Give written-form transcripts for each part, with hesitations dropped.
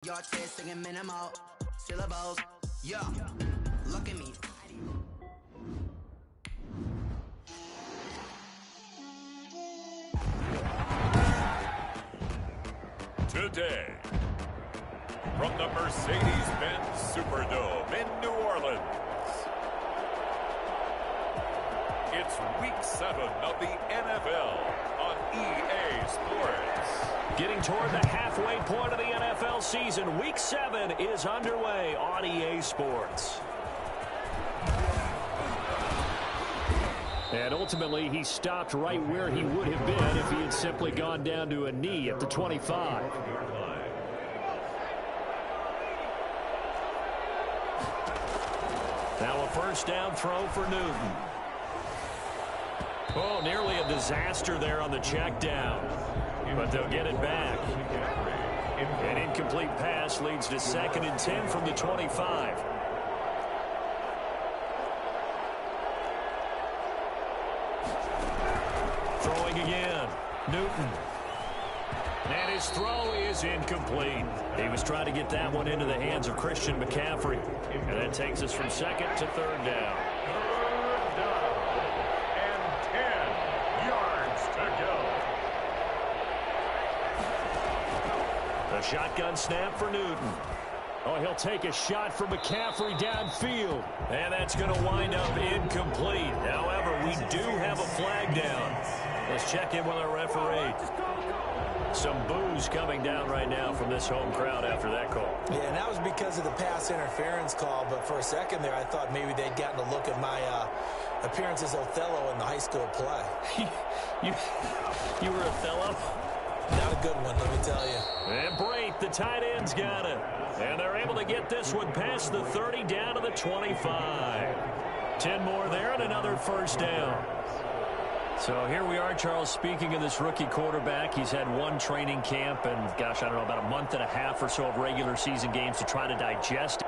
Your chest singing minimal syllables. Yeah, look at me. Today, from the Mercedes-Benz Superdome in New Orleans, it's Week 7 of the NFL on EA Sports. Getting toward the halfway point of the NFL season, Week 7 is underway on EA Sports. And ultimately, he stopped right where he would have been if he had simply gone down to a knee at the 25. Now a first down throw for Newton. Oh, nearly a disaster there on the check down. But they'll get it back. An incomplete pass leads to 2nd and 10 from the 25. Throwing again. Newton. And his throw is incomplete. He was trying to get that one into the hands of Christian McCaffrey. And that takes us from 2nd to 3rd down. Third down and 10 yards to go. A shotgun snap for Newton. Oh, he'll take a shot for McCaffrey downfield. And that's going to wind up incomplete. However, we do have a flag down. Let's check in with our referee. Some boos coming down right now from this home crowd after that call. Yeah, and that was because of the pass interference call. But for a second there, I thought maybe they'd gotten a look at my appearance as Othello in the high school play. you were Othello? Not a good one, let me tell you. And Brate, the tight end's got it. And they're able to get this one past the 30 down to the 25. 10 more there and another first down. So here we are, Charles, speaking of this rookie quarterback. He's had one training camp and, gosh, I don't know, about a month and a half or so of regular season games to try to digest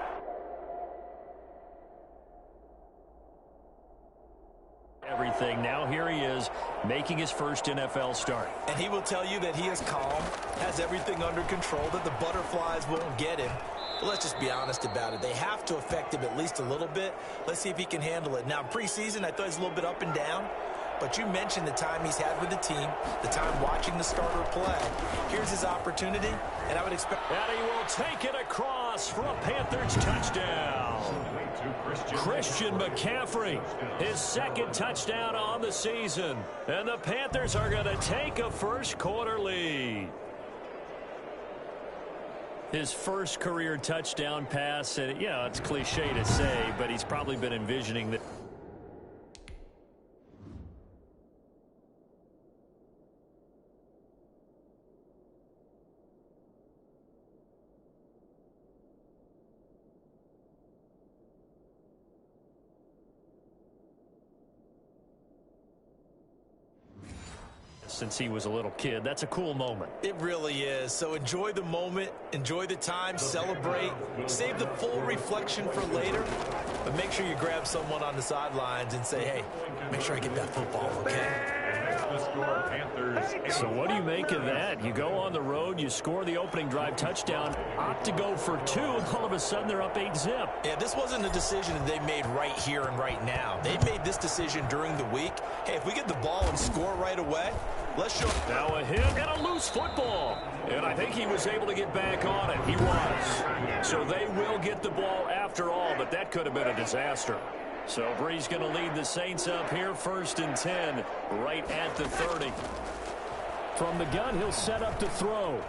everything. Now here he is making his first NFL start. And he will tell you that he is calm, has everything under control, that the butterflies won't get him. But let's just be honest about it. They have to affect him at least a little bit. Let's see if he can handle it. Now, preseason, I thought he was a little bit up and down. But you mentioned the time he's had with the team, the time watching the starter play. Here's his opportunity, and I would expect... And he will take it across for a Panthers touchdown. Christian McCaffrey, his 2nd touchdown on the season. And the Panthers are going to take a first-quarter lead. His first career touchdown pass, and, you know, it's cliche to say, but he's probably been envisioning that. Since he was a little kid. That's a cool moment. It really is. So enjoy the moment, enjoy the time, celebrate, save the full reflection for later, but make sure you grab someone on the sidelines and say, hey, make sure I get that football, okay? So what do you make of that? You go on the road, you score the opening drive touchdown, opt to go for 2, and all of a sudden they're up 8-zip. Yeah, this wasn't a decision that they made right here and right now. They made this decision during the week. Hey, if we get the ball and score right away, let's show. Now a hit and a loose football. And I think he was able to get back on it. He was. So they will get the ball after all, but that could have been a disaster. So Bree's going to lead the Saints up here, 1st and 10, right at the 30. From the gun, he'll set up to throw.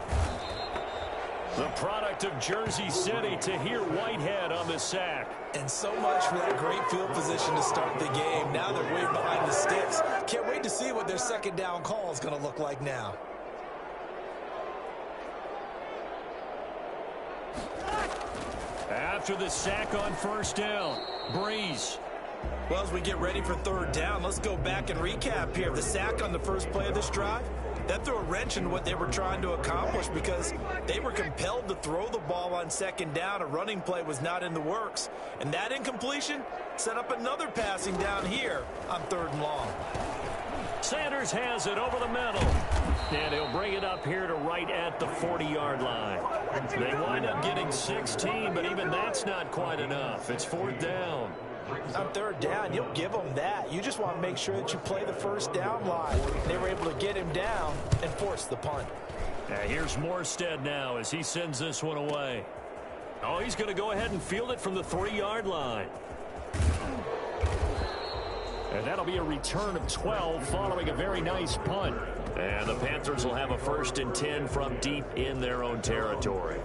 The product of Jersey City, Tahir Whitehead on the sack. And so much for that great field position to start the game. Now they're way behind the sticks. Can't wait to see what their 2nd down call is going to look like now. After the sack on 1st down, Breeze. Well, as we get ready for 3rd down, let's go back and recap here. The sack on the first play of this drive, that threw a wrench in what they were trying to accomplish because they were compelled to throw the ball on 2nd down. A running play was not in the works. And that incompletion set up another passing down here on 3rd and long. Sanders has it over the middle. And he'll bring it up here to right at the 40-yard line. They wind up getting 16, but even that's not quite enough. It's 4th down. On 3rd down, you'll give them that. You just want to make sure that you play the first down line. They were able to get him down and force the punt. Here's Morstead now as he sends this one away. Oh, he's going to go ahead and field it from the 3-yard line. And that'll be a return of 12 following a very nice punt. And the Panthers will have a 1st and 10 from deep in their own territory.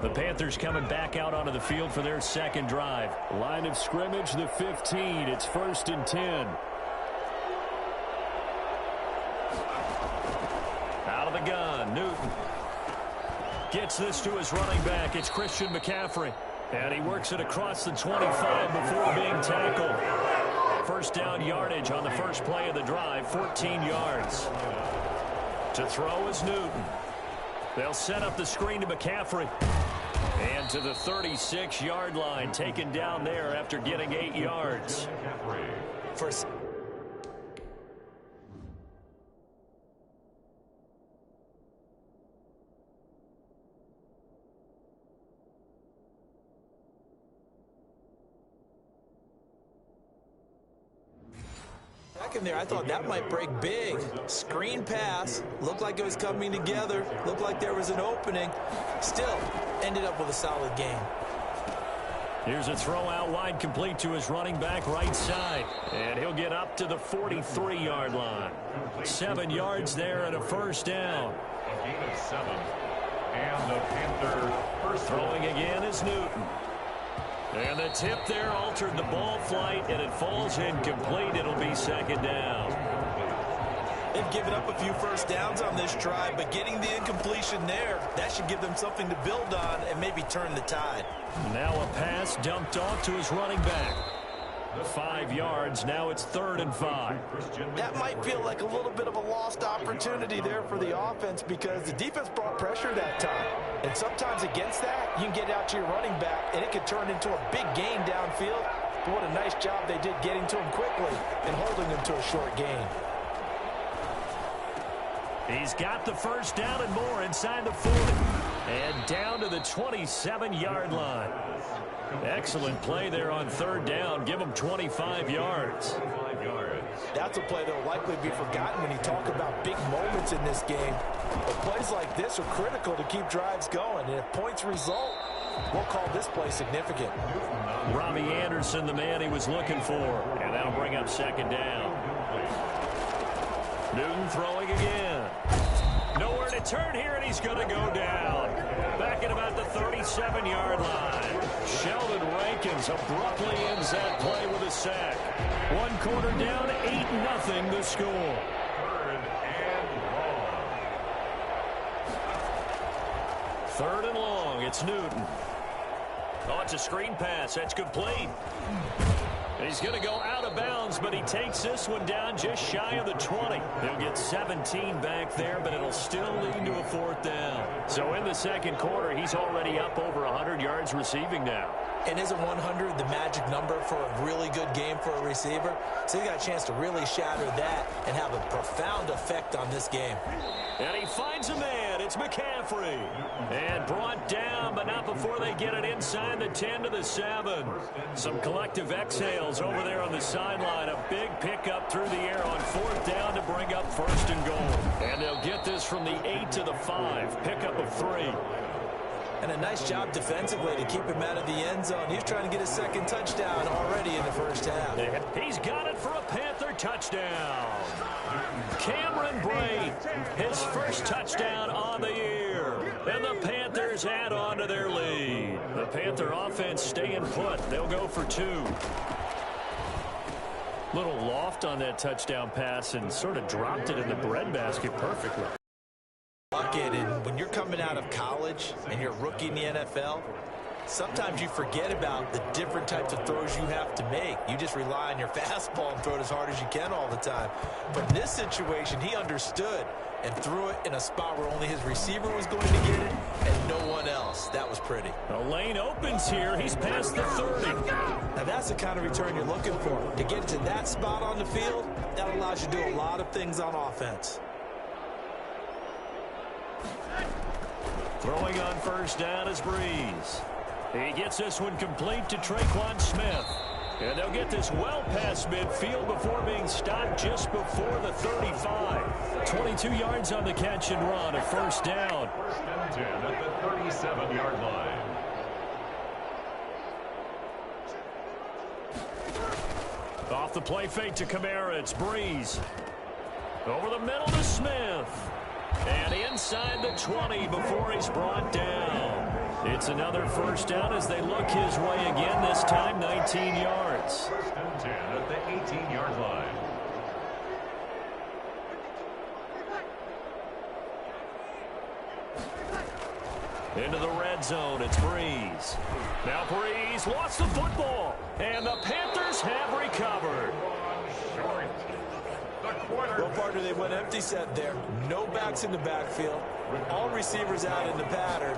The Panthers coming back out onto the field for their second drive. Line of scrimmage, the 15. It's 1st and 10. Out of the gun, Newton. Gets this to his running back. It's Christian McCaffrey. And he works it across the 25 before being tackled. 1st down yardage on the first play of the drive, 14 yards. To throw is Newton. They'll set up the screen to McCaffrey. And to the 36-yard line, taken down there after getting 8 yards. First. In there, I thought that might break big. Screen pass. Looked like it was coming together. Looked like there was an opening. Still, ended up with a solid game. Here's a throw out wide, complete to his running back right side. And he'll get up to the 43-yard line. 7 yards there and a 1st down. A gain of 7. And the Panthers first throwing again is Newton. And the tip there altered the ball flight, and it falls incomplete. It'll be 2nd down. They've given up a few 1st downs on this drive, but getting the incompletion there, that should give them something to build on and maybe turn the tide. Now a pass dumped off to his running back. 5 yards. Now it's 3rd and 5. That might feel like a little bit of a lost opportunity there for the offense because the defense brought pressure that time. And sometimes against that, you can get out to your running back, and it could turn into a big gain downfield. But what a nice job they did getting to him quickly and holding him to a short gain. He's got the 1st down and more inside the 40. And down to the 27-yard line. Excellent play there on 3rd down. Give him 25 yards. That's a play that will likely be forgotten when you talk about big moments in this game. But plays like this are critical to keep drives going. And if points result, we'll call this play significant. Robbie Anderson, the man he was looking for. And that'll bring up 2nd down. Newton throwing again. Nowhere to turn here, and he's going to go down. Back at about the 37-yard line. Sheldon Rankins abruptly ends that play with a sack. 1 quarter down, 8-0 the score. 3rd and long. 3rd and long, it's Newton. Oh, it's a screen pass. That's complete. He's going to go out of bounds, but he takes this one down just shy of the 20. He'll get 17 back there, but it'll still lead to a 4th down. So in the 2nd quarter, he's already up over 100 yards receiving now. And isn't 100 the magic number for a really good game for a receiver? So he got a chance to really shatter that and have a profound effect on this game. And he finds a man. It's McCaffrey. And brought down, but not before they get it inside the 10 to the 7. Some collective exhales over there on the sideline. A big pickup through the air on 4th down to bring up 1st and goal. And they'll get this from the 8 to the 5. Pickup of 3. And a nice job defensively to keep him out of the end zone. He's trying to get his 2nd touchdown already in the 1st half. He's got it for a Panther touchdown. Cameron Brate, his 1st touchdown on the year. And the Panthers add on to their lead. The Panther offense staying put. They'll go for 2. Little loft on that touchdown pass and sort of dropped it in the breadbasket perfectly. And when you're coming out of college and you're a rookie in the NFL, sometimes you forget about the different types of throws you have to make. You just rely on your fastball and throw it as hard as you can all the time. But in this situation, he understood and threw it in a spot where only his receiver was going to get it and no one else. That was pretty. The lane opens here. He's past the 30. Now that's the kind of return you're looking for. To get to that spot on the field, that allows you to do a lot of things on offense. Throwing on first down is Breeze. He gets this one complete to Traquan Smith. And they'll get this well past midfield before being stopped just before the 35. 22 yards on the catch and run, a first down. First and 10 at the 37-yard line. Off the play fake to Kamara, it's Breeze. Over the middle to Smith. And inside the 20 before he's brought down. It's another first down as they look his way again, this time 19 yards. First and 10 at the 18-yard line. Into the red zone, it's Breeze. Now Breeze lost the football, and the Panthers have recovered. Well, partner, they went empty set there. No backs in the backfield. All receivers out in the pattern.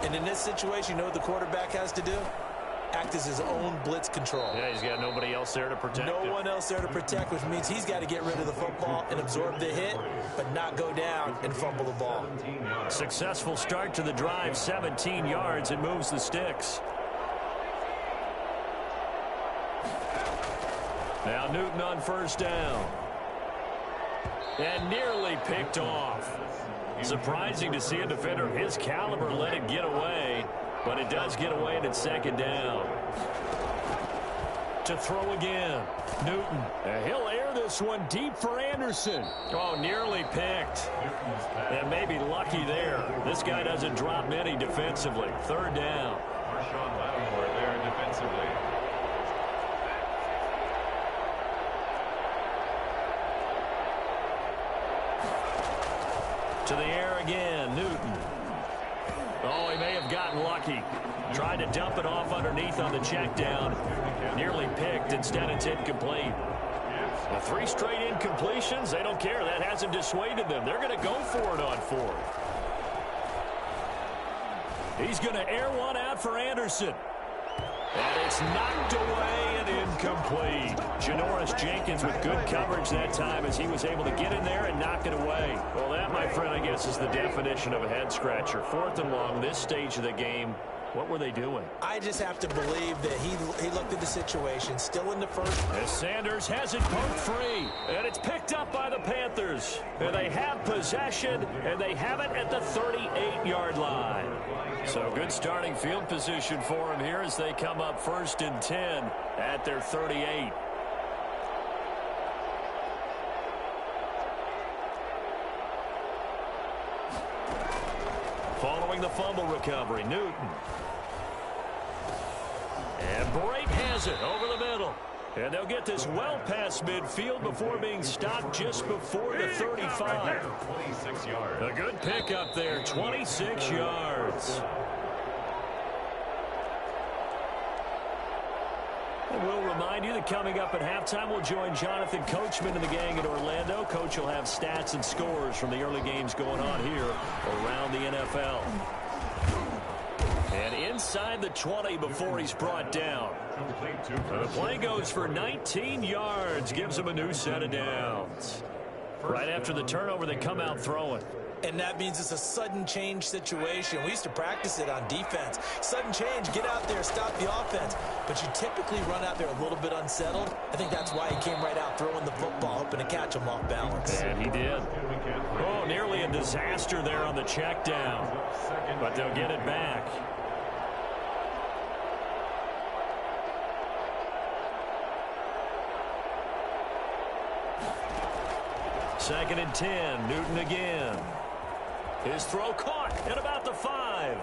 And in this situation, you know what the quarterback has to do? Act as his own blitz control. Yeah, he's got nobody else there to protect No him. one else there to protect, which means he's got to get rid of the football and absorb the hit, but not go down and fumble the ball. Successful start to the drive, 17 yards, and moves the sticks. Now Newton on first down. And nearly picked off. Surprising to see a defender of his caliber let it get away, but it does get away and it's second down. To throw again, Newton. He'll air this one deep for Anderson. Oh, nearly picked. And maybe lucky there. This guy doesn't drop many defensively. Third down. Marshawn Lattimore there defensively. To the air again, Newton. Oh, he may have gotten lucky. Tried to dump it off underneath on the check down. Nearly picked. Instead, it's incomplete. Now, 3 straight incompletions. They don't care. That hasn't dissuaded them. They're going to go for it on 4th. He's going to air one out for Anderson. And it's knocked away and incomplete. Janoris Jenkins with good coverage that time as he was able to get in there and knock it away. Well, that, my friend, I guess is the definition of a head-scratcher. 4th and long, this stage of the game. What were they doing? I just have to believe that he looked at the situation, still in the first. As Sanders has it poked free, and it's picked up by the Panthers. And they have possession, and they have it at the 38-yard line. So good starting field position for them here as they come up 1st and 10 at their 38. Following the fumble recovery, Newton. And Brate has it over the middle. And they'll get this well past midfield before being stopped just before the 35. 26 yards. A good pickup there, 26 yards. And we'll remind you that coming up at halftime, we'll join Jonathan Coachman and the gang in Orlando. Coach will have stats and scores from the early games going on here around the NFL. And inside the 20 before he's brought down. The play goes for 19 yards, gives him a new set of downs. Right after the turnover, they come out throwing. And that means it's a sudden change situation. We used to practice it on defense. Sudden change, get out there, stop the offense. But you typically run out there a little bit unsettled. I think that's why he came right out throwing the football, hoping to catch him off balance. And he did. Oh, nearly a disaster there on the check down. But they'll get it back. Second and 10, Newton again. His throw caught at about the 5.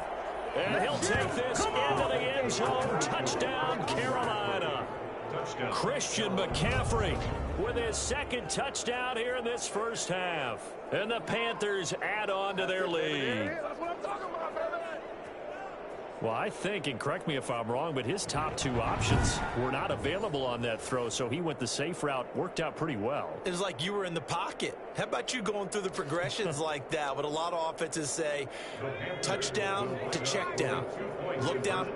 And he'll take this into the end zone. Touchdown, Carolina. Touchdown. Christian McCaffrey with his 2nd touchdown here in this first half. And the Panthers add on to their lead. Well, I think, and correct me if I'm wrong, but his top 2 options were not available on that throw, so he went the safe route. Worked out pretty well. It was like you were in the pocket. How about you going through the progressions like that? What a lot of offenses say, touchdown to check down. Look down.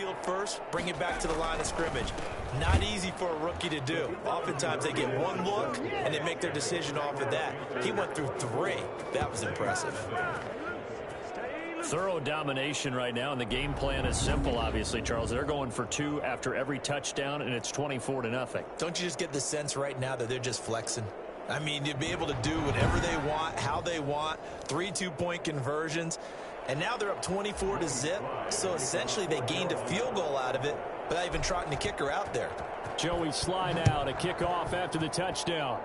downfield first, bring it back to the line of scrimmage. Not easy for a rookie to do. Oftentimes they get one look and they make their decision off of that. He went through 3. That was impressive. Thorough domination right now, and the game plan is simple, obviously, Charles. They're going for 2 after every touchdown, and it's 24-0. Don't you just get the sense right now that they're just flexing? I mean, you'd be able to do whatever they want, how they want, 3 two-point conversions, and now they're up 24-0, so essentially they gained a field goal out of it without even trotting the kicker out there. Joey slide out, a kickoff after the touchdown.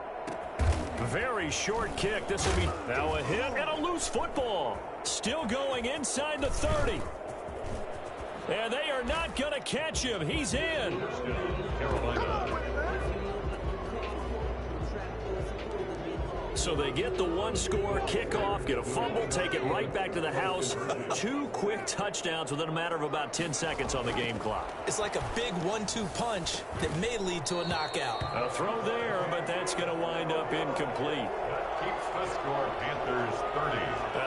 Very short kick. This will be now a hit and a loose football. Still going inside the 30. And they are not going to catch him. He's in. Carolina. So they get the 1-score kickoff, get a fumble, take it right back to the house. 2 quick touchdowns within a matter of about 10 seconds on the game clock. It's like a big 1-2 punch that may lead to a knockout. A throw there, but that's going to wind up incomplete. Keeps the score, Panthers 30.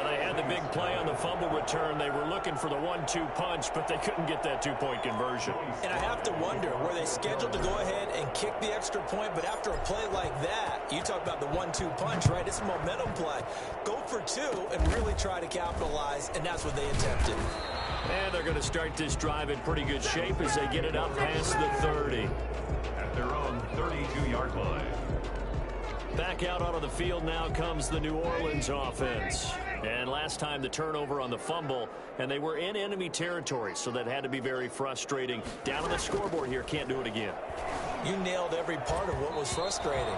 They had the big play on the fumble return. They were looking for the 1-2 punch, but they couldn't get that 2-point conversion. And I have to wonder, were they scheduled to go ahead and kick the extra point, but after a play like that, you talk about the 1-2 punch, right? It's a momentum play. Go for 2 and really try to capitalize, and that's what they attempted. And they're going to start this drive in pretty good shape as they get it up past the 30. At their own 32-yard line. Back out onto the field now comes the New Orleans offense. And last time the turnover on the fumble, and they were in enemy territory, so that had to be very frustrating. Down on the scoreboard here, can't do it again. You nailed every part of what was frustrating.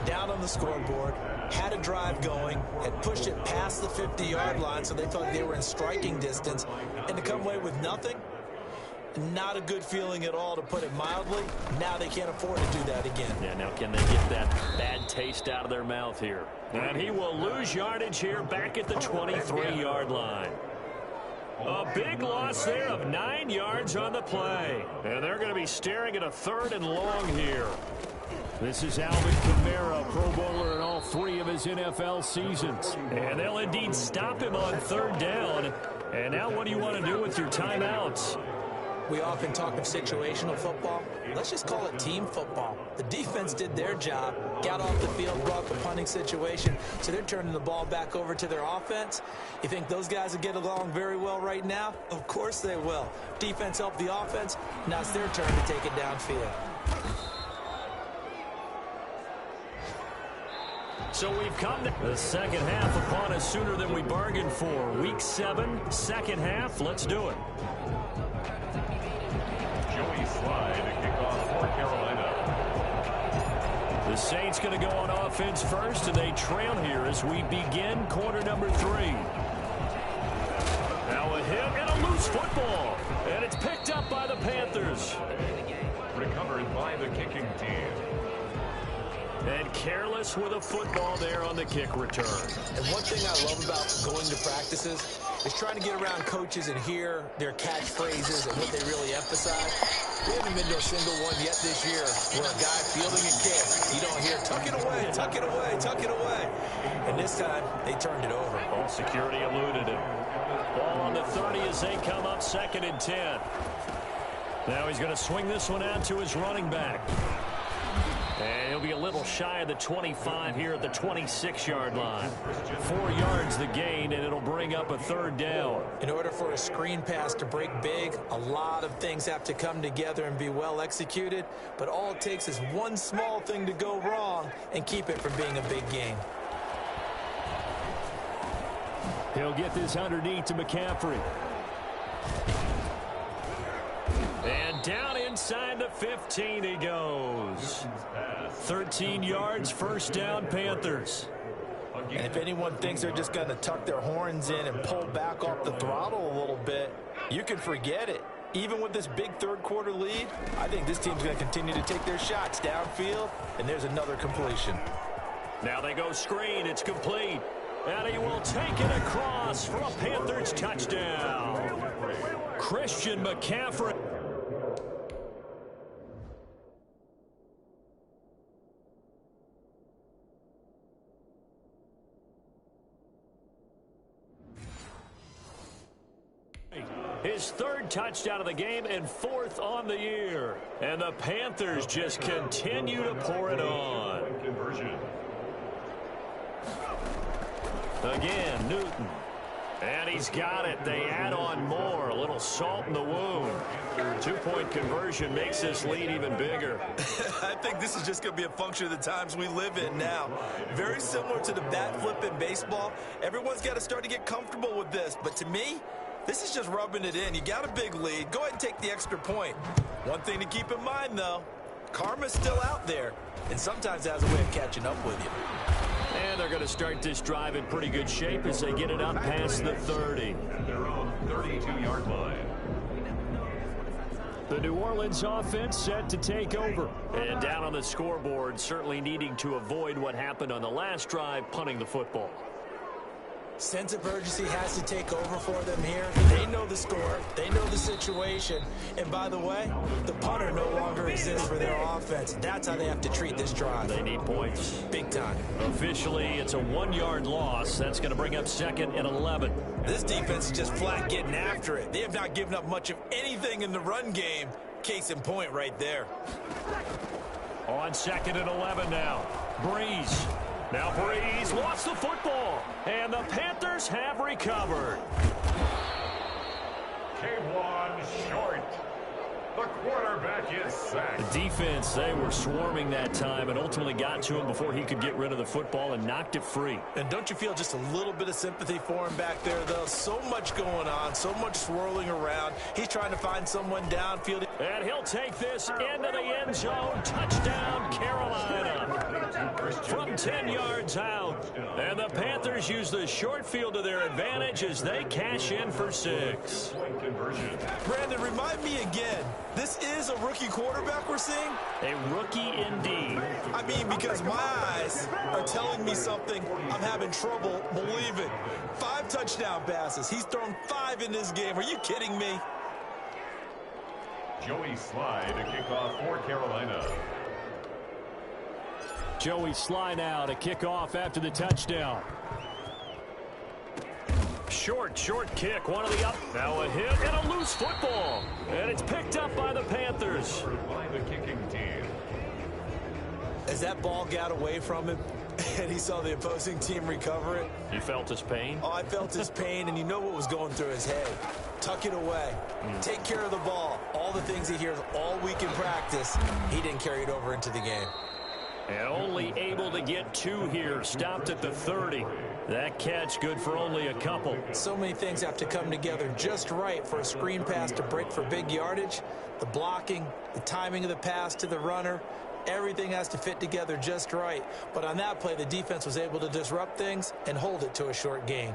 Down on the scoreboard, had a drive going, had pushed it past the 50-yard line, so they thought they were in striking distance, and to come away with nothing, not a good feeling at all, to put it mildly. Now they can't afford to do that again. Yeah, now can they get that bad taste out of their mouth here? And he will lose yardage here back at the 23-yard line. A big loss there of 9 yards on the play. And they're going to be staring at a 3rd and long here. This is Alvin Kamara, Pro Bowler in all 3 of his NFL seasons. And they'll indeed stop him on 3rd down. And now what do you want to do with your timeouts? We often talk of situational football. Let's just call it team football. The defense did their job, got off the field, brought the punting situation, so they're turning the ball back over to their offense. You think those guys will get along very well right now? Of course they will. Defense helped the offense. Now it's their turn to take it downfield. So we've come to the second half upon us sooner than we bargained for. Week 7, second half. Let's do it. Joey slide to kick off for Carolina. The Saints going to go on offense first, and they trail here as we begin quarter number 3. Now a hit and a loose football, and it's picked up by the Panthers. Recovered by the kicking team. And careless with a football there on the kick return. And one thing I love about going to practices is trying to get around coaches and hear their catchphrases and what they really emphasize. We haven't been to a single one yet this year where a guy fielding a kick, you don't hear, tuck it away, tuck it away, tuck it away. And this time, they turned it over. Ball security eluded him. Ball on the 30 as they come up 2nd and 10. Now he's going to swing this one out to his running back. And he'll be a little shy of the 25 here at the 26-yard line. 4 yards the gain, and it'll bring up a 3rd down. In order for a screen pass to break big, a lot of things have to come together and be well executed. But all it takes is one small thing to go wrong and keep it from being a big gain. He'll get this underneath to McCaffrey. And down inside the 15 he goes. 13 yards, 1st down, Panthers. And if anyone thinks they're just going to tuck their horns in and pull back off the throttle a little bit, you can forget it. Even with this big 3rd quarter lead, I think this team's going to continue to take their shots downfield, and there's another completion. Now they go screen. It's complete. And he will take it across for a Panthers touchdown. Christian McCaffrey. His third touchdown of the game and fourth on the year. And the Panthers just continue to pour it on. Conversion. Again, Newton. And he's got it. They add on more. A little salt in the wound. 2-point conversion makes this lead even bigger. I think this is just going to be a function of the times we live in now. Very similar to the bat flip in baseball. Everyone's got to start to get comfortable with this. But to me, this is just rubbing it in. You got a big lead. Go ahead and take the extra point. One thing to keep in mind, though, karma's still out there. And sometimes it has a way of catching up with you. And they're going to start this drive in pretty good shape as they get it up past the 30. At their own 32-yard line. The New Orleans offense set to take over. And down on the scoreboard, certainly needing to avoid what happened on the last drive, punting the football. Sense of urgency has to take over for them here. They know the score. They know the situation. And by the way, the punter no longer exists for their offense. That's how they have to treat this drive. They need points. Big time. Officially, it's a 1-yard loss. That's going to bring up 2nd and 11. This defense is just flat getting after it. They have not given up much of anything in the run game. Case in point right there. On 2nd and 11 now. Breeze. Now Breeze lost the football, and the Panthers have recovered. K1 short. The quarterback is sacked. The defense, they were swarming that time and ultimately got to him before he could get rid of the football and knocked it free. And don't you feel just a little bit of sympathy for him back there, though? So much going on, so much swirling around. He's trying to find someone downfield. And he'll take this into the end zone. Touchdown, Carolina. From 10 yards out. And the Panthers use the short field to their advantage as they cash in for 6. Brandon, remind me again. This is a rookie quarterback we're seeing? A rookie indeed. I mean, because my eyes are telling me something I'm having trouble believing. 5 touchdown passes. He's thrown 5 in this game. Are you kidding me? Joey Slye to kick off for Carolina. Joey Slye now to kick off after the touchdown. Short kick, one of the up. Now a hit and a loose football. And it's picked up by the Panthers. By the kicking team. As that ball got away from him and he saw the opposing team recover it. You felt his pain? Oh, I felt his pain, and you know what was going through his head. Tuck it away. Take care of the ball. All the things he hears all week in practice, he didn't carry it over into the game. And only able to get 2 here. Stopped at the 30. That catch good for only a couple. So many things have to come together just right for a screen pass to break for big yardage. The blocking, the timing of the pass to the runner, everything has to fit together just right. But on that play, the defense was able to disrupt things and hold it to a short gain.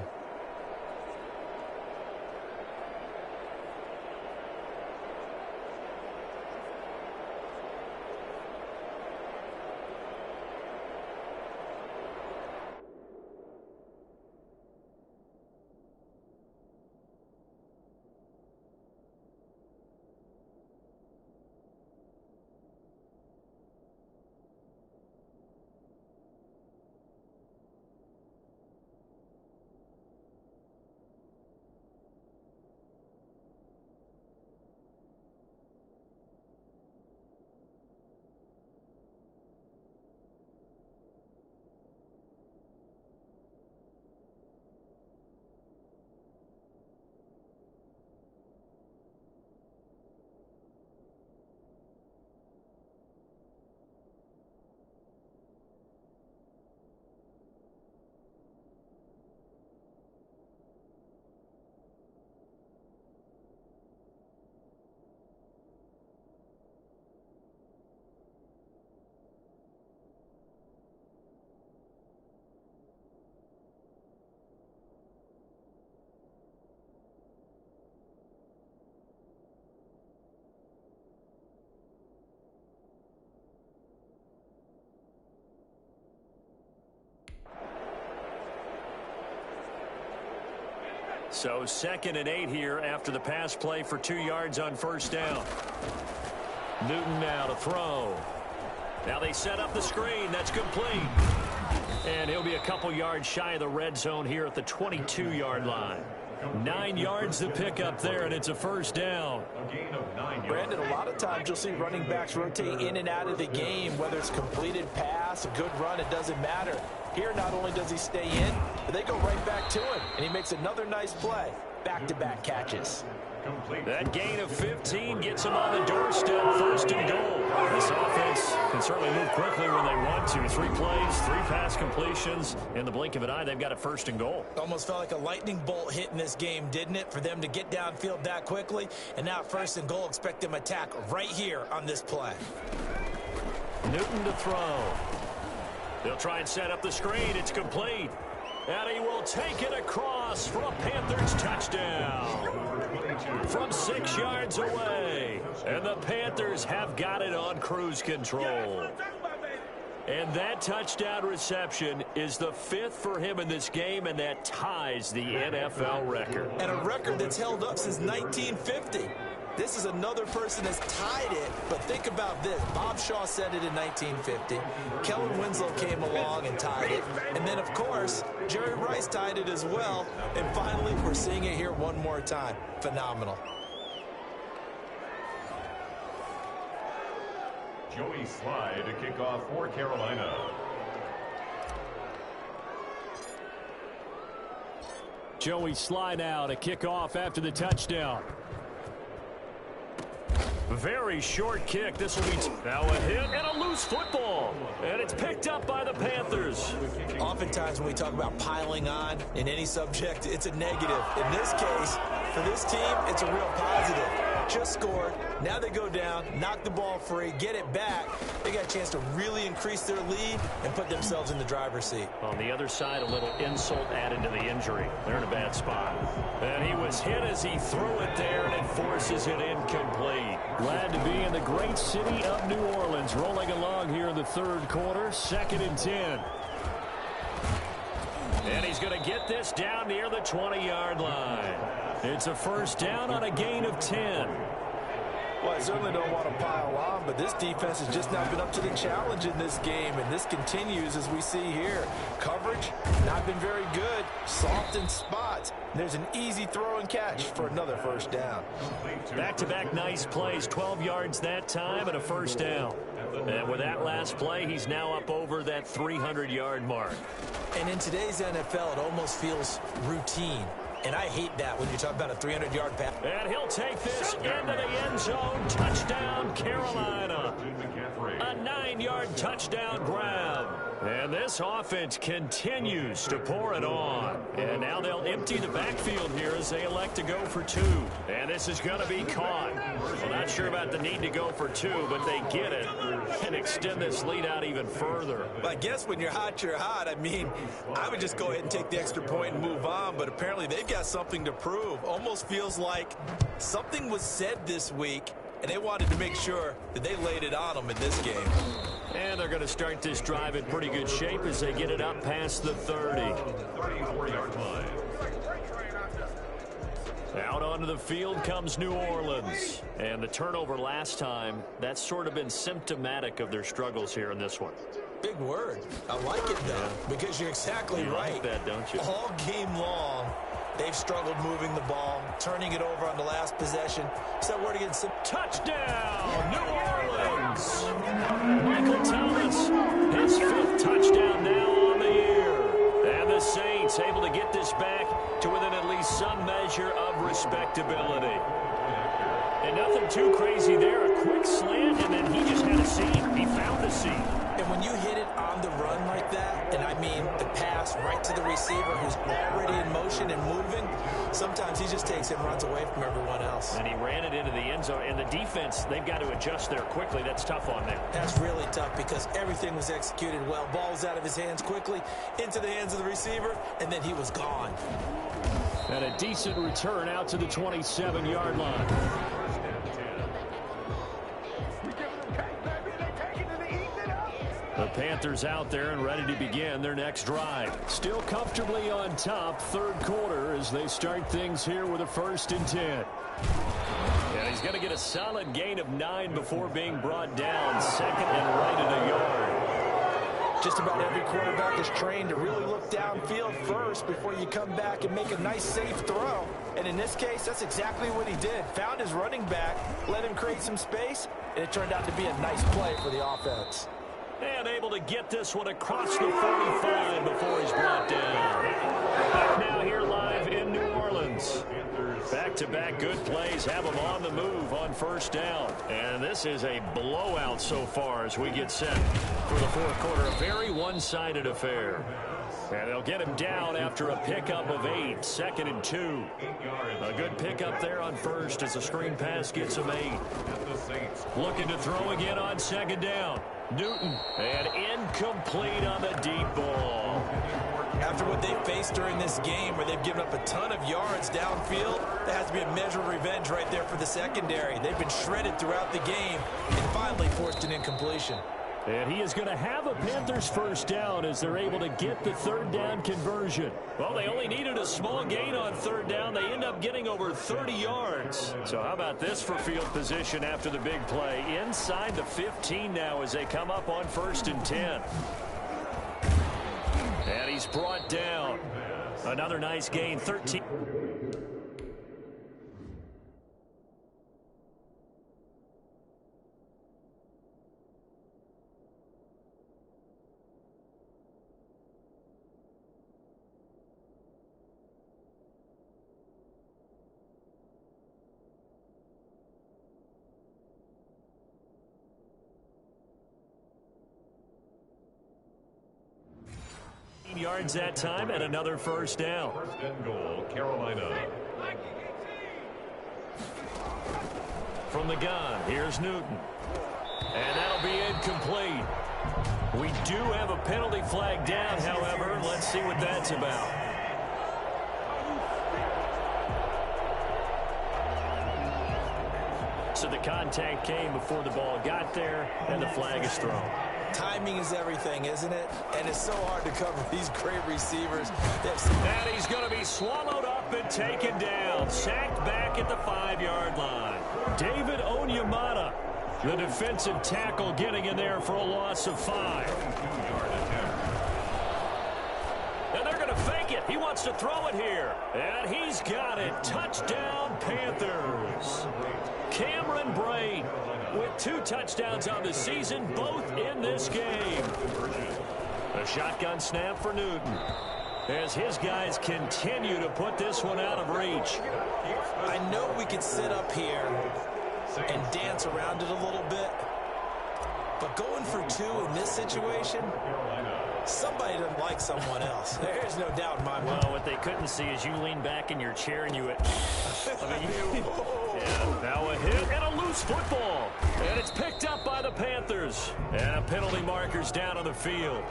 So 2nd and 8 here after the pass play for 2 yards on first down. Newton now to throw. Now they set up the screen. That's complete. And he'll be a couple yards shy of the red zone here at the 22-yard line. 9 yards to pick up there, and it's a first down. A gain of 9 yards. Brandon, a lot of times you'll see running backs rotate in and out of the game, whether it's completed pass, a good run, it doesn't matter. Here, not only does he stay in, but they go right back to him, and he makes another nice play. Back-to-back catches. That gain of 15 gets him on the doorstep, first and goal. This offense can certainly move quickly when they want to. 3 plays, 3 pass completions. In the blink of an eye, they've got a first and goal. Almost felt like a lightning bolt hit in this game, didn't it? For them to get downfield that quickly. And now first and goal, expect them to attack right here on this play. Newton to throw. They'll try and set up the screen. It's complete. And he will take it across for a Panthers touchdown from 6 yards away. And the Panthers have got it on cruise control. And that touchdown reception is the 5th for him in this game, and that ties the NFL record. And a record that's held up since 1950. This is another person that's tied it, but think about this. Bob Shaw said it in 1950. Kellen Winslow came along and tied it. And then, of course, Jerry Rice tied it as well. And finally, we're seeing it here one more time. Phenomenal. Joey Slye to kick off for Carolina. Joey Slye now to kick off after the touchdown. Very short kick. This will be now a hit and a loose football. And it's picked up by the Panthers. Oftentimes when we talk about piling on in any subject, it's a negative. In this case, for this team, it's a real positive. Just scored. Now they go down, knock the ball free, get it back. They got a chance to really increase their lead and put themselves in the driver's seat. On the other side, a little insult added to the injury. They're in a bad spot. And he was hit as he threw it there, and it forces it incomplete. Glad to be in the great city of New Orleans. Rolling along here in the third quarter, 2nd and 10. And he's going to get this down near the 20-yard line. It's a first down on a gain of 10. Well, I certainly don't want to pile on, but this defense has just not been up to the challenge in this game, and this continues as we see here. Coverage, not been very good, soft in spots. There's an easy throw and catch for another first down. Back-to-back nice plays, 12 yards that time and a first down. And with that last play, he's now up over that 300-yard mark. And in today's NFL, it almost feels routine. And I hate that when you talk about a 300-yard pass. And he'll take this into the end zone. Touchdown, Carolina. A 9-yard touchdown grab. And this offense continues to pour it on. And now they'll empty the backfield here as they elect to go for 2. And this is going to be caught. Well, not sure about the need to go for 2, but they get it and extend this lead out even further. Well, I guess when you're hot, you're hot. I mean, I would just go ahead and take the extra point and move on, but apparently they've got something to prove. Almost feels like something was said this week, and they wanted to make sure that they laid it on them in this game. And they're going to start this drive in pretty good shape as they get it up past the 30. 34-yard line. Out onto the field comes New Orleans. And the turnover last time, that's sort of been symptomatic of their struggles here in this one. Big word. I like it, though, because you're exactly right. Like that, don't you? All game long, they've struggled moving the ball, turning it over on the last possession. So word against some touchdown, New Orleans. Michael Thomas, his 5th touchdown now on the year. And the Saints able to get this back to within at least some measure of respectability. And nothing too crazy there. A quick slant, and then he just had a seam. He found a seam. And when you hit it on the run like that, and I mean the pass right to the receiver who's already in motion and moving, sometimes he just takes it and runs away from everyone else. And he ran it into the end zone. And the defense, they've got to adjust there quickly. That's tough on them. That's really tough because everything was executed well. Ball was out of his hands quickly, into the hands of the receiver, and then he was gone. And a decent return out to the 27-yard line. The Panthers out there and ready to begin their next drive. Still comfortably on top, third quarter as they start things here with a 1st and 10. And he's going to get a solid gain of 9 before being brought down. 2nd and right at a yard. Just about every quarterback is trained to really look downfield first before you come back and make a nice, safe throw. And in this case, that's exactly what he did. Found his running back, let him create some space, and it turned out to be a nice play for the offense. And able to get this one across the 45 before he's brought down. Back now here live in New Orleans. Back-to-back good plays have them on the move on first down. And this is a blowout so far as we get set for the fourth quarter. A very one-sided affair. And they'll get him down after a pickup of 8, 2nd and 2. A good pickup there on first as the screen pass gets him 8. Looking to throw again on 2nd down. Newton, and incomplete on the deep ball. After what they faced during this game where they've given up a ton of yards downfield, there has to be a measure of revenge right there for the secondary. They've been shredded throughout the game and finally forced an incompletion. And he is going to have a Panthers first down as they're able to get the 3rd down conversion. Well, they only needed a small gain on 3rd down. They end up getting over 30 yards. So how about this for field position after the big play? Inside the 15 now as they come up on 1st and 10. And he's brought down. Another nice gain, 13. Yards that time and another first down. 1st and goal, Carolina. From the gun, here's Newton. And that'll be incomplete. We do have a penalty flag down, however. Let's see what that's about. So the contact came before the ball got there, and the flag is thrown. Timing is everything, isn't it? And it's so hard to cover these great receivers. And he's going to be swallowed up and taken down. Sacked back at the 5-yard line. David Onyemata, the defensive tackle, getting in there for a loss of 5. And they're going to fake it. He wants to throw it here. And he's got it. Touchdown, Panthers. Cameron Braid with 2 touchdowns on the season, both in this game. A shotgun snap for Newton as his guys continue to put this one out of reach. I know we could sit up here and dance around it a little bit, but going for 2 in this situation, somebody doesn't like someone else. There's no doubt in my mind. Well, what they couldn't see is you lean back in your chair and you went, yeah, now a hit and a loose football. And it's picked up by the Panthers. And a penalty marker's down on the field.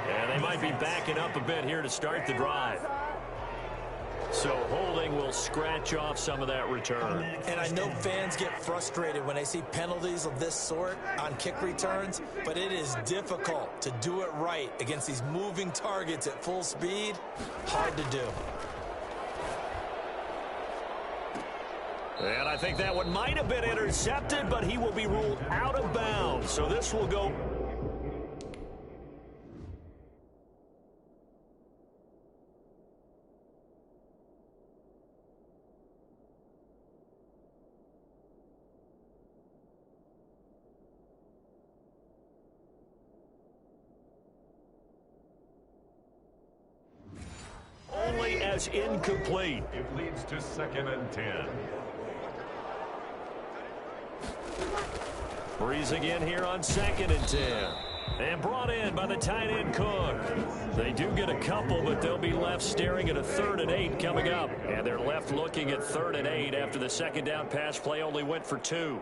And they might be backing up a bit here to start the drive. So holding will scratch off some of that return. And I know fans get frustrated when they see penalties of this sort on kick returns, but it is difficult to do it right against these moving targets at full speed. Hard to do. And I think that one might have been intercepted, but he will be ruled out of bounds. So this will go. Only as incomplete. It leads to 2nd and 10. Breeze again here on 2nd and 10. And brought in by the tight end Cook. They do get a couple, but they'll be left staring at a 3rd and 8 coming up. And they're left looking at 3rd and 8 after the 2nd down pass play only went for 2.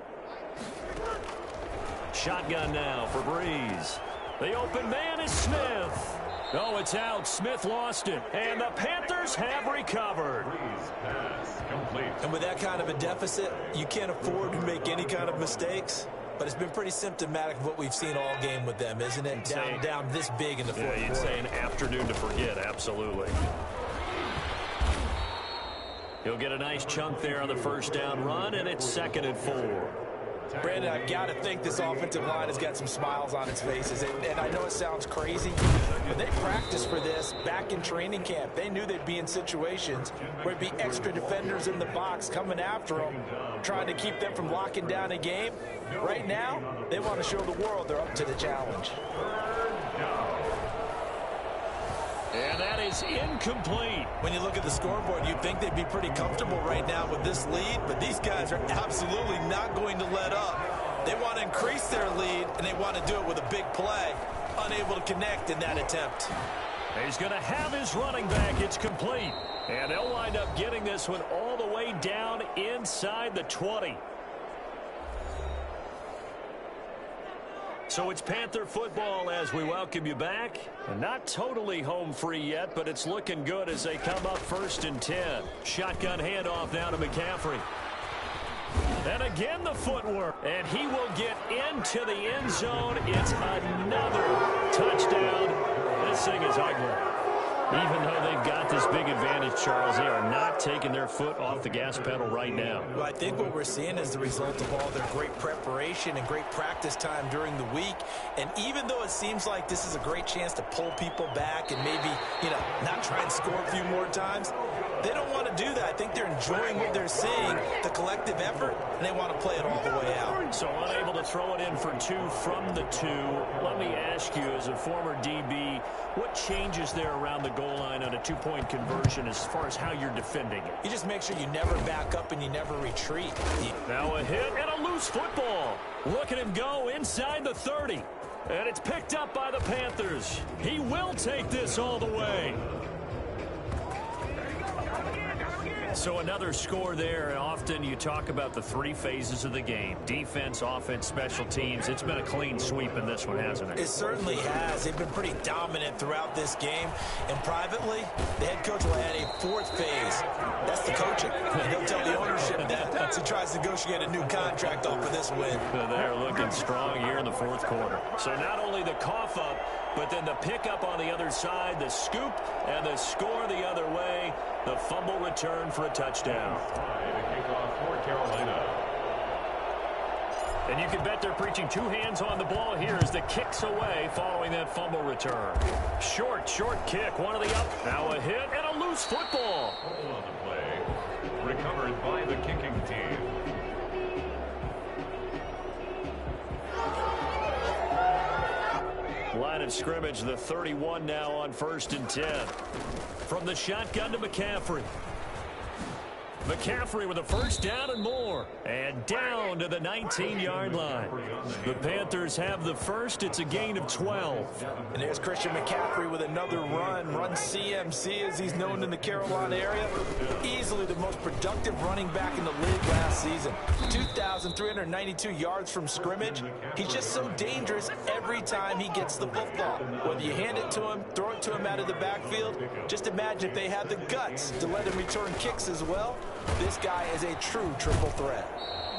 Shotgun now for Breeze. The open man is Smith. Oh, it's out. Smith lost it. And the Panthers have recovered. Breeze pass complete. And with that kind of a deficit, you can't afford to make any kind of mistakes. But it's been pretty symptomatic of what we've seen all game with them, isn't it? Down this big in the fourth quarter. Yeah, you'd say an afternoon to forget, absolutely. He'll get a nice chunk there on the first down run, and it's 2nd and 4. Brandon, I've got to think this offensive line has got some smiles on its faces. And I know it sounds crazy, but they practiced for this back in training camp. They knew they'd be in situations where it'd be extra defenders in the box coming after them, trying to keep them from locking down a game. Right now, they want to show the world they're up to the challenge. And that is incomplete. When you look at the scoreboard, you'd think they'd be pretty comfortable right now with this lead, but these guys are absolutely not going to let up. They want to increase their lead, and they want to do it with a big play. Unable to connect in that attempt. He's going to have his running back. It's complete. And they'll wind up getting this one all the way down inside the 20. So it's Panther football as we welcome you back. And not totally home free yet, but it's looking good as they come up 1st and 10. Shotgun handoff now to McCaffrey. And again the footwork. And he will get into the end zone. It's another touchdown. This thing is ugly. Even though they've got this big advantage, Charles, they are not taking their foot off the gas pedal right now. Well, I think what we're seeing is the result of all their great preparation and great practice time during the week. And even though it seems like this is a great chance to pull people back and maybe, not try and score a few more times, they don't want to do that. I think they're enjoying what they're seeing, the collective effort, and they want to play it all the way out. So unable to throw it in for 2 from the 2. Let me ask you, as a former DB, what changes there around the goal line on a 2-point conversion as far as how you're defending it? You just make sure you never back up and you never retreat. Now a hit and a loose football. Look at him go inside the 30. And it's picked up by the Panthers. He will take this all the way. So another score there. Often you talk about the 3 phases of the game. Defense, offense, special teams. It's been a clean sweep in this one, hasn't it? It certainly has. They've been pretty dominant throughout this game. And privately, the head coach will add a 4th phase. That's the coaching. And he'll tell the ownership that as he tries to negotiate a new contract off of this win. They're looking strong here in the 4th quarter. So not only the cough up, but then the pickup on the other side, the scoop, and the score the other way. The fumble return for a touchdown. For Carolina. And you can bet they're preaching 2 hands on the ball here as the kick's away following that fumble return. Short kick, one of the up. Now a hit and a loose football. On the play. Recovered by the kicking team. Line of scrimmage, the 31 now on 1st and 10. From the shotgun to McCaffrey. McCaffrey with a 1st down and more. And down to the 19-yard line. The Panthers have the first. It's a gain of 12. And there's Christian McCaffrey with another run CMC as he's known in the Carolina area. Easily the most productive running back in the league last season. 2,392 yards from scrimmage. He's just so dangerous every time he gets the football. Whether you hand it to him, throw it to him out of the backfield, just imagine if they had the guts to let him return kicks as well. This guy is a true triple threat.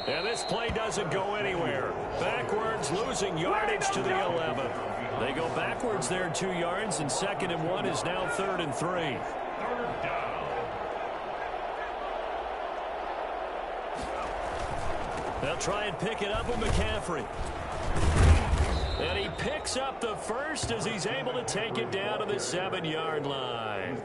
And this play doesn't go anywhere. Backwards, losing yardage to the 11. They go backwards there 2 yards, and 2nd and 1 is now 3rd and 3. 3rd down. They'll try and pick it up with McCaffrey. And he picks up the first as he's able to take it down to the 7-yard line.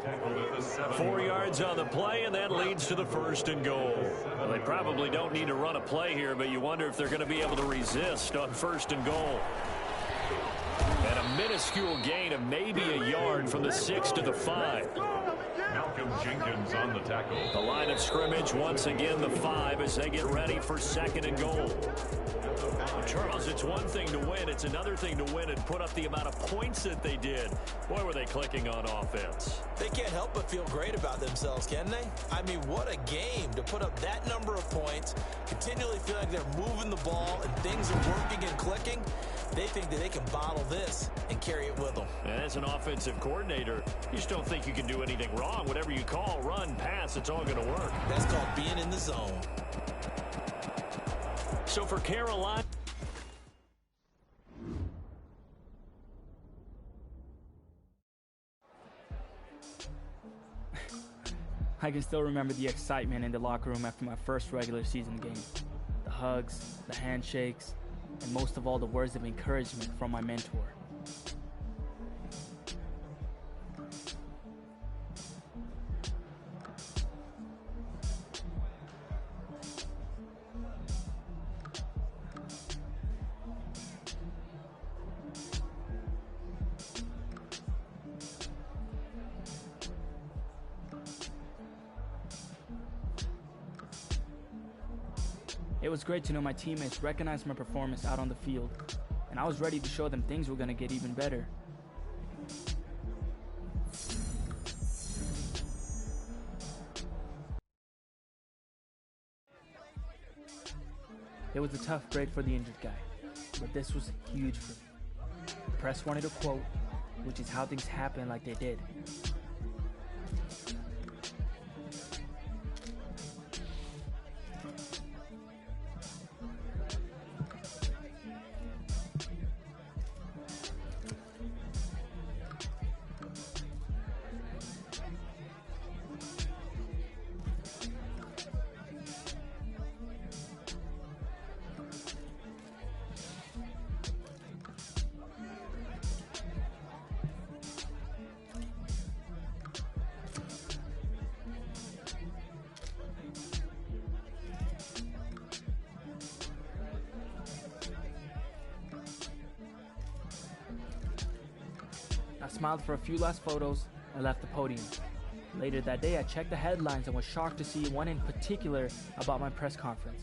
4 yards on the play, and that leads to the 1st and goal. Well, they probably don't need to run a play here, but you wonder if they're going to be able to resist on 1st and goal. And a minuscule gain of maybe a yard from the 6 to the 5. Malcolm Jenkins on the tackle. The line of scrimmage, once again, the 5 as they get ready for 2nd and goal. Charles, it's one thing to win. It's another thing to win and put up the amount of points that they did. Boy, were they clicking on offense. They can't help but feel great about themselves, can they? I mean, what a game to put up that number of points, continually feel like they're moving the ball and things are working and clicking. They think that they can bottle this and carry it with them. And as an offensive coordinator, you just don't think you can do anything wrong. Whatever you call, run, pass, it's all going to work. That's called being in the zone. So for Carolina... I can still remember the excitement in the locker room after my first regular season game. The hugs, the handshakes, and most of all the words of encouragement from my mentor. It was great to know my teammates recognized my performance out on the field, and I was ready to show them things were going to get even better. It was a tough break for the injured guy, but this was huge for me. The press wanted a quote, which is how things happen like they did. I smiled for a few last photos and left the podium. Later that day, I checked the headlines and was shocked to see one in particular about my press conference.